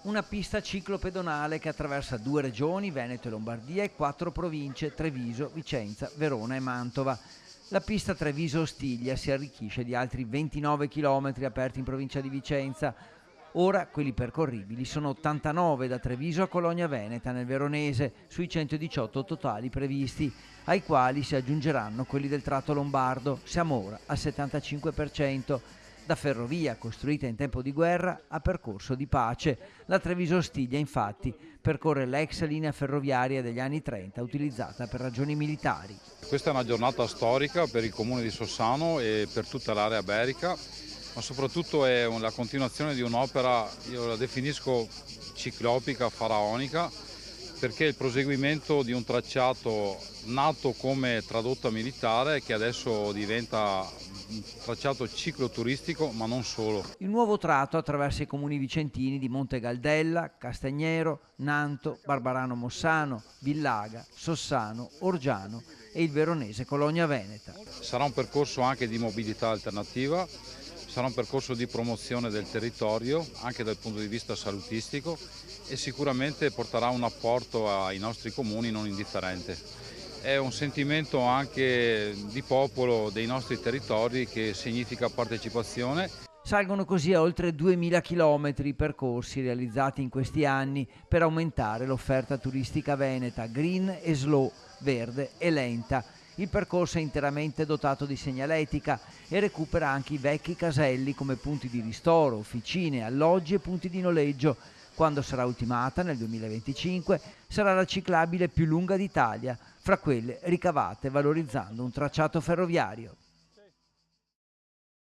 Una pista ciclopedonale che attraversa 2 regioni, Veneto e Lombardia, e 4 province, Treviso, Vicenza, Verona e Mantova. La pista Treviso-Ostiglia si arricchisce di altri 29 km aperti in provincia di Vicenza. Ora quelli percorribili sono 89 da Treviso a Cologna Veneta nel Veronese, sui 118 totali previsti, ai quali si aggiungeranno quelli del tratto lombardo. Siamo ora al 75%. Da ferrovia costruita in tempo di guerra a percorso di pace. La Treviso-Ostiglia infatti percorre l'ex linea ferroviaria degli anni 30 utilizzata per ragioni militari. Questa è una giornata storica per il comune di Sossano e per tutta l'area berica, ma soprattutto è la continuazione di un'opera, io la definisco ciclopica, faraonica, perché è il proseguimento di un tracciato nato come tradotta militare che adesso diventa un tracciato cicloturistico, ma non solo. Il nuovo tratto attraversa i comuni vicentini di Monte Galdella, Castagnero, Nanto, Barbarano Mossano, Villaga, Sossano, Orgiano e il veronese Cologna Veneta. Sarà un percorso anche di mobilità alternativa, sarà un percorso di promozione del territorio anche dal punto di vista salutistico e sicuramente porterà un apporto ai nostri comuni non indifferente. È un sentimento anche di popolo dei nostri territori che significa partecipazione. Salgono così a oltre 2000 chilometri i percorsi realizzati in questi anni per aumentare l'offerta turistica veneta, green e slow, verde e lenta. Il percorso è interamente dotato di segnaletica e recupera anche i vecchi caselli come punti di ristoro, officine, alloggi e punti di noleggio. Quando sarà ultimata, nel 2025, sarà la ciclabile più lunga d'Italia, fra quelle ricavate valorizzando un tracciato ferroviario.